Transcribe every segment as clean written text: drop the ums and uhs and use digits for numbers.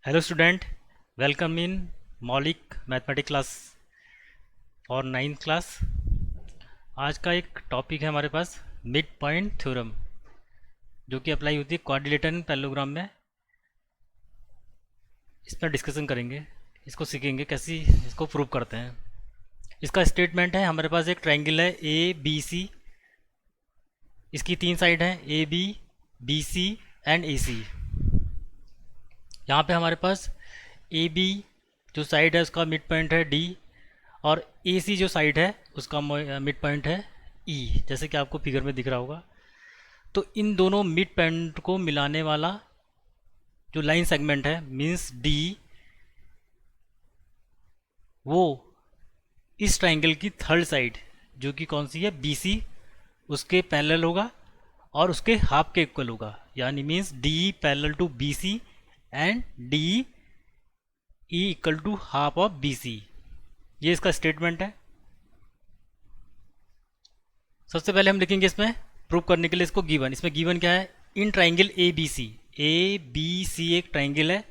Hello student, welcome in मौलिक mathematics class और ninth class. आज का एक टॉपिक है हमारे पास मिड पॉइंट थ्योरम, जो कि अप्लाई होती है क्वाड्रिलेटरल एंड पैरेललोग्राम में। इस पर डिस्कशन करेंगे, इसको सीखेंगे कैसे इसको प्रूव करते हैं। इसका स्टेटमेंट है, हमारे पास एक ट्रायंगल है ए बी सी। इसकी तीन साइड हैं, A B C and A सी। यहाँ पे हमारे पास ए बी जो साइड है उसका मिड पॉइंट है डी, और ए सी जो साइड है उसका मिड पॉइंट है ई, जैसे कि आपको फिगर में दिख रहा होगा। तो इन दोनों मिड पॉइंट को मिलाने वाला जो लाइन सेगमेंट है मींस डी, वो इस ट्रायंगल की थर्ड साइड जो कि कौन सी है बी सी, उसके पैरेलल होगा और उसके हाफ के इक्वल होगा। यानी means D parallel to B C and D E equal to half of B C. ये इसका स्टेटमेंट है। सबसे पहले हम लिखेंगे इसमें प्रूव करने के लिए इसको गिवन। इसमें गिवन क्या है, इन ट्राइंगल ए बी सी एक ट्राइंगल है,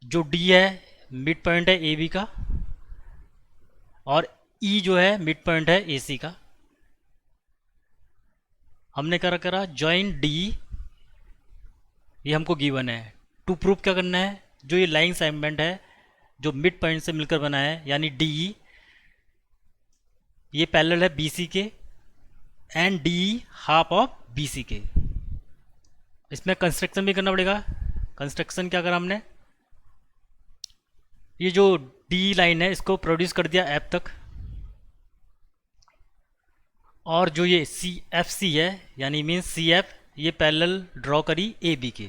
जो डी है मिड पॉइंट है ए बी का, और ई जो है मिड पॉइंट है ए सी का। हमने क्या करा, जॉइन डी, ये हमको गिवन है। टू प्रूव क्या करना है, जो ये लाइन सेगमेंट है जो मिड पॉइंट से मिलकर बना है यानी डी, ये पैरेलल है बी सी के and D half of B C के। इसमें कंस्ट्रक्शन भी करना पड़ेगा। कंस्ट्रक्शन क्या करा हमने, ये जो डी लाइन है इसको प्रोड्यूस कर दिया एफ तक, और जो ये सी एफ सी है यानी मीन सी एफ, ये पैरेलल ड्रॉ करी ए बी के।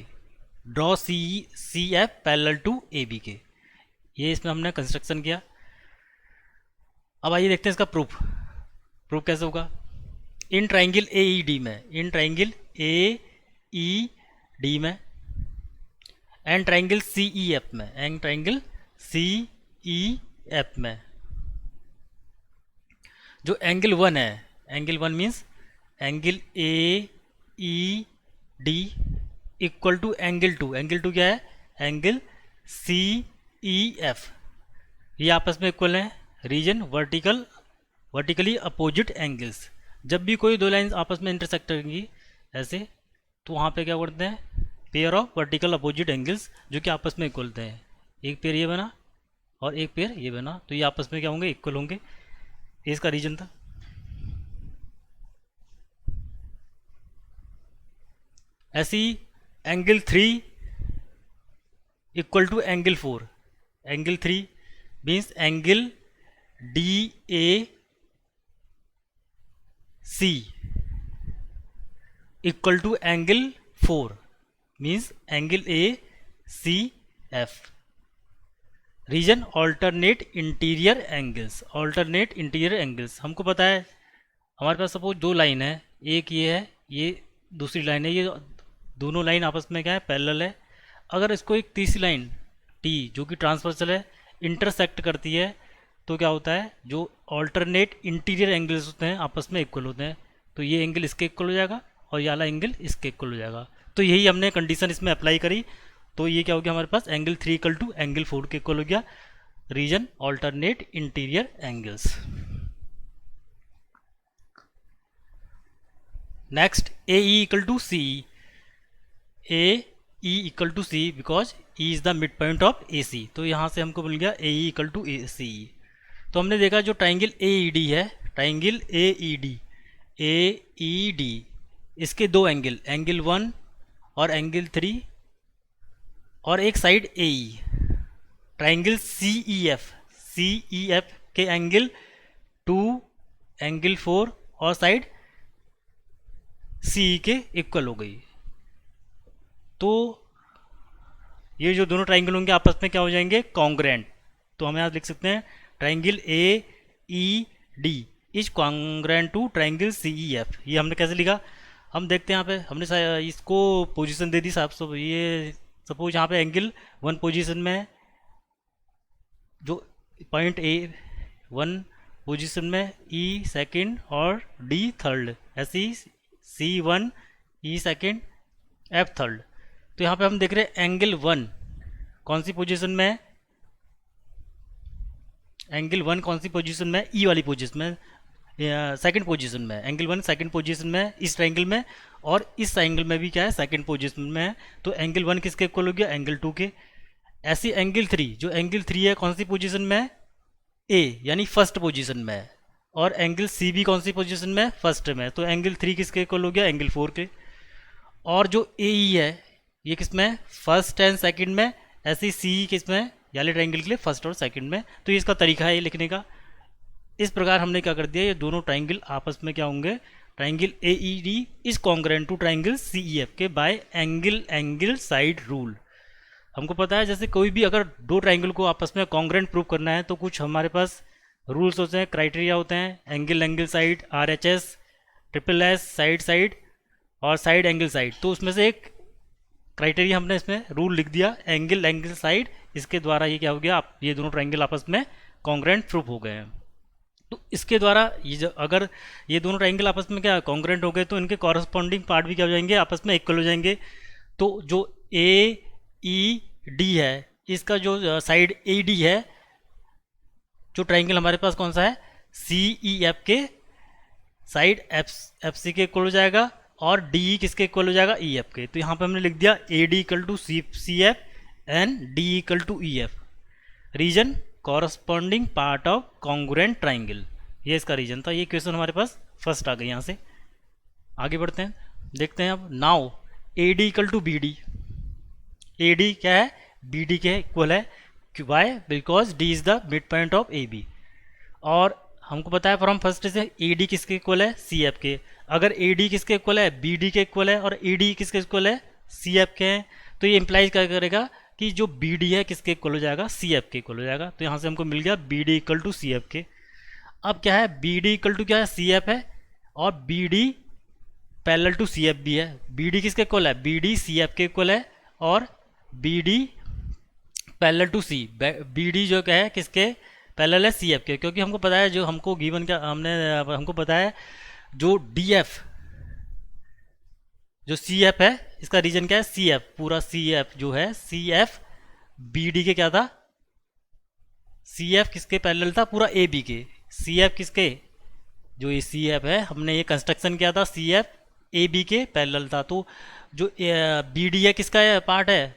Draw C F parallel to A B के, ये इसमें हमने कंस्ट्रक्शन किया। अब आइए देखते हैं इसका प्रूफ। प्रूफ कैसे होगा, इन ट्राइंगल ए ई डी में, in triangle A E D में and triangle C E F में, and triangle C E F में जो एंगल वन है, angle one means angle A E D equal to angle two. Angle two क्या है, angle C E F, ये आपस में इक्वल है। Reason vertically opposite angles. जब भी कोई दो लाइंस आपस में इंटरसेक्ट करेंगी ऐसे, तो वहाँ पे क्या करते हैं, pair of vertical opposite angles जो कि आपस में इक्वल होते हैं। एक पेयर ये बना और एक पेयर ये बना, तो ये आपस में क्या होंगे, इक्वल होंगे। ये इसका रीजन था। ऐसे ही angle three equal to angle four. Angle three means angle D A C equal to angle four means angle A C F. Reason alternate interior angles. Alternate interior angles हमको पता है, हमारे पास सपोज दो line है, एक ये है, ये दूसरी लाइन है, ये दोनों लाइन आपस में क्या है, पैरेलल है। अगर इसको एक तीसरी लाइन टी जो कि ट्रांसवर्सल है इंटरसेक्ट करती है, तो क्या होता है, जो ऑल्टरनेट इंटीरियर एंगल्स होते हैं आपस में इक्वल होते हैं। तो ये एंगल इसके इक्वल हो जाएगा और ये वाला एंगल इसके इक्वल हो जाएगा। तो यही हमने कंडीशन इसमें अप्लाई करी। तो ये क्या हो गया, हमारे पास angle three equal to angle four के इक्वल हो गया। Reason alternate interior angles. Next A E equal to C, A E equal to C because E is the mid point of A C. तो यहाँ से हमको मिल गया ए E equal to A C. तो हमने देखा जो ट्राइंगल ए ई डी है, ट्राइंगल ए ई डी, इसके दो एंगल, एंगल वन और एंगल थ्री, और एक साइड ए ई। ट्राइंगल सी ई एफ के एंगल टू, एंगल फोर और साइड सी के इक्वल हो गई। तो ये जो दोनों ट्राइंगल होंगे आपस में क्या हो जाएंगे, कॉन्ग्रेंट। तो हम यहाँ लिख सकते हैं triangle A E D is congruent to triangle C E F. ये हमने कैसे लिखा, हम देखते हैं। यहाँ पे हमने इसको पोजीशन दे दी साहब। सब ये सपोज यहाँ पे एंगल वन पोजीशन में है, जो पॉइंट ए वन पोजीशन में, ई सेकंड और डी थर्ड, ऐसे ही सी वन ई सेकंड एफ थर्ड। तो तो यहाँ पे हम देख रहे हैं एंगल 1 कौन सी पोजीशन में है, एंगल 1 कौन सी पोजीशन में, ई वाली पोजीशन में, सेकंड पोजीशन में। एंगल 1 सेकंड पोजीशन में इस ट्रायंगल में, और इस ट्रायंगल में भी क्या है, सेकंड पोजीशन में है। तो एंगल 1 किसके इक्वल हो गया, एंगल 2 के। ऐसी एंगल 3, जो एंगल 3 है कौन सी पोजीशन में है, ए यानी फर्स्ट पोजीशन में है, और एंगल सी भी कौन सी पोजीशन में है, फर्स्ट में। तो एंगल 3 किसके इक्वल हो गया, एंगल 4 के। और जो ए ई है ये किस में है, फर्स्ट एंड सेकंड में। ऐसे ही सी किस में है, यानी ट्रायंगल के लिए फर्स्ट और सेकंड में। तो ये इसका तरीका है ये लिखने का। इस प्रकार हमने क्या कर दिया, ये दोनों ट्रायंगल आपस में क्या होंगे, triangle A E D is congruent to triangle C E F के बाय एंगल साइड रूल। हमको पता है जैसे कोई भी अगर दो ट्रायंगल को आपस में कॉन्ग्रुएंट प्रूव करना है तो कुछ हमारे पास रूल्स होते हैं, क्राइटेरिया होते हैं, angle side, R H S, triple S, side और साइड एंगल साइड। तो उसमें से एक क्राइटेरिया हमने इसमें रूल लिख दिया, एंगल साइड। इसके द्वारा ये क्या हो गया, आप ये दोनों ट्रायंगल आपस में कॉन्ग्रुएंट प्रूफ हो गए हैं। तो इसके द्वारा ये अगर ये दोनों ट्रायंगल आपस में क्या कॉन्ग्रुएंट हो गए तो इनके कॉरस्पॉन्डिंग पार्ट भी क्या हो जाएंगे, आपस में इक्वल हो जाएंगे। तो जो ए ई डी है, इसका जो साइड ए डी है, जो ट्रायंगल हमारे पास कौन सा है, सी ई एफ के साइड एफ सी के इक्वल हो जाएगा, और डी किसके इक्वल हो जाएगा, ई एफ के। तो यहाँ पे हमने लिख दिया A D equal to C F and D equal to E F. Reason corresponding part of congruent triangle, ये इसका रीजन था। ये क्वेश्चन हमारे पास फर्स्ट आ गया। यहाँ से आगे बढ़ते हैं, देखते हैं अब। Now A D equal to B D, A D क्या है, बी डी के इक्वल है। Why, because D is the mid point of A B. और हमको पता है फ्रॉम फर्स्ट से ए डी किसके इक्वल है, सी एफ के। अगर ए डी किसके इक्वल है, बी डी के इक्वल है, और ए डी किसके इक्वल है, सी एफ के हैं, तो ये इंप्लाइज क्या करेगा कि जो बी डी है किसके इक्वल हो जाएगा, सी एफ के इक्वल हो जाएगा। तो यहाँ से हमको मिल गया B D equal to C F के। अब क्या है, बी डी इक्वल टू क्या है, सी एफ है, और B D parallel to C F भी है। बी डी किसके इक्वल है, बी डी सी एफ के इक्वल है, और B D parallel to C, B D जो क्या है किसके पैरेलल है, सी एफ के। क्योंकि हमको पता है जो हमको गिवन का हमको पता है जो डी एफ, जो सी एफ है, इसका रीजन क्या है, सी एफ। पूरा सी एफ जो है, सी एफ बी डी के क्या था, सी एफ किसके पैरेलल था, पूरा ए बी के। सी एफ किसके, जो ये सी एफ है, हमने ये कंस्ट्रक्शन किया था, सी एफ ए बी के पैरेलल था। तो जो बी डी है किसका पार्ट है,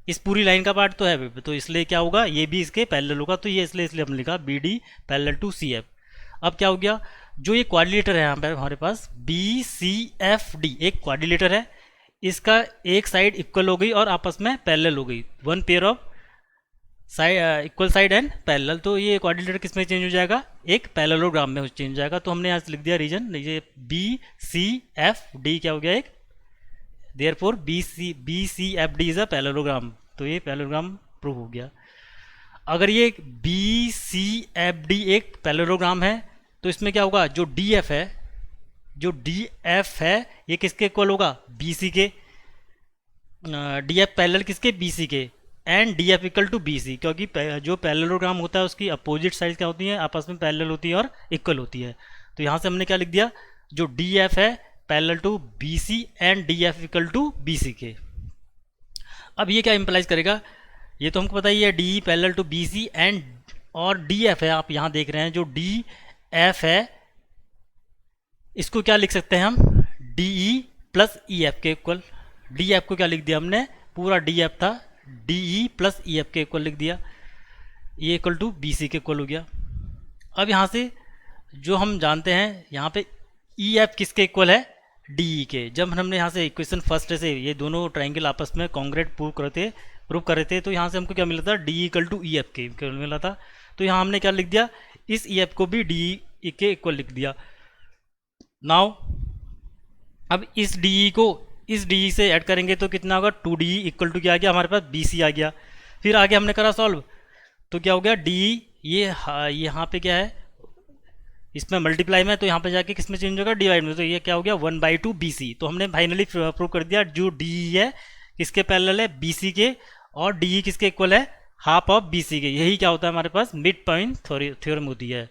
इस पूरी लाइन का पार्ट तो है, तो इसलिए क्या होगा, ये भी इसके पैरेलल होगा। तो ये इसलिए हमने लिखा B D parallel to C F. अब क्या हो गया, जो ये क्वाड्रिलेटर है यहाँ पर हमारे पास बी सी एफ डी, एक क्वाड्रिलेटर है, इसका एक साइड इक्वल हो गई और आपस में पैरेलल हो गई, one pair of side equal side and parallel. तो ये क्वाड्रिलेटर किस में चेंज हो जाएगा, एक पैरेललोग्राम में चेंज हो जाएगा। तो हमने यहाँ से लिख दिया रीजन, ये बी सी एफ डी क्या हो गया, एक therefore B C F D is a parallelogram. तो ये पैरेललोग्राम प्रूव हो गया। अगर ये बी सी एफ डी एक पैरेललोग्राम है तो इसमें क्या होगा, जो डी एफ है, जो डी एफ है ये किसके इक्वल होगा, बी सी के। डी एफ पैरेलल किसके, बी सी के, and D F equal to B C. क्योंकि जो पैरेललोग्राम होता है उसकी अपोजिट साइड क्या होती है, आपस में पैरेलल होती है और इक्वल होती है। तो यहाँ से हमने क्या लिख दिया, जो डी एफ है parallel to B C and D F equal to B C के। अब ये क्या इंप्लाइज करेगा, ये तो हमको पता ही है, D parallel to B C and, और डी एफ है, आप यहाँ देख रहे हैं जो डी एफ है, इसको क्या लिख सकते हैं हम, डी ई प्लस ई एफ के इक्वल। डी एफ को क्या लिख दिया हमने, पूरा डी एफ था, डी ई प्लस ई एफ के इक्वल लिख दिया, ये इक्वल टू बी सी के इक्वल हो गया। अब यहाँ से जो हम जानते हैं, यहाँ पे ई एफ किसके इक्वल है, डी ई के। जब हमने यहाँ से इक्वेशन फर्स्ट से ये दोनों ट्राइंगल आपस में कॉन्ग्रुएंट प्रूव कर रहे थे, तो यहाँ से हमको क्या मिला था, D equal to E F के मिला था। तो यहाँ हमने क्या लिख दिया, इस ई एफ को भी डी ई के इक्वल लिख दिया। नाउ अब इस डी ई को इस डी ई से ऐड करेंगे तो कितना होगा, टू डी इक्वल टू क्या आ गया, हमारे पास बी सी आ गया। फिर आगे हमने करा सॉल्व, तो क्या हो गया, डी ये यहाँ पे क्या है, इसमें मल्टीप्लाई में, तो यहाँ पे जाके किस में चेंज होगा, डिवाइड में। तो ये क्या हो गया, 1/2 बी सी। तो हमने फाइनली प्रूव कर दिया जो डी ई है किसके पैरेलल है, बी सी के, और डी ई किसके इक्वल है, हाफ ऑफ बी सी के। यही क्या होता है हमारे पास मिड पॉइंट थ्योरम होती है।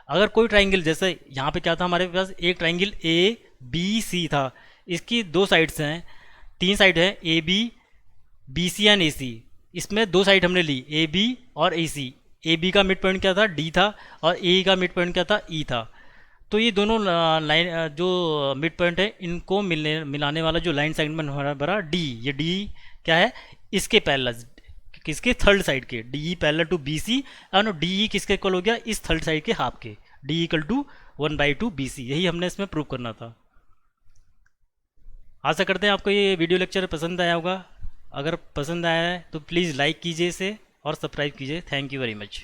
अगर कोई ट्राइंगल, जैसे यहाँ पे क्या था हमारे पास, एक ट्राइंगल ए बी सी था, इसकी दो साइड्स हैं, तीन साइड है A B, B C and A C. इसमें दो साइड हमने ली, ए बी और ए सी। ए बी का मिड पॉइंट क्या था, डी था, और ए का मिड पॉइंट क्या था, ई था। तो ये दोनों लाइन जो मिड पॉइंट है, इनको मिलाने वाला जो लाइन सेगमेंट हमारा बरा डी, ये डी क्या है, इसके पैरेलल, किसके, थर्ड साइड के, D parallel to B C, और डी किसके इक्वल हो गया, इस थर्ड साइड के हाफ के, D equal to 1/2 B C. यही हमने इसमें प्रूव करना था। आशा करते हैं आपको ये वीडियो लेक्चर पसंद आया होगा। अगर पसंद आया है तो प्लीज़ लाइक कीजिए इसे और सब्सक्राइब कीजिए। Thank you very much.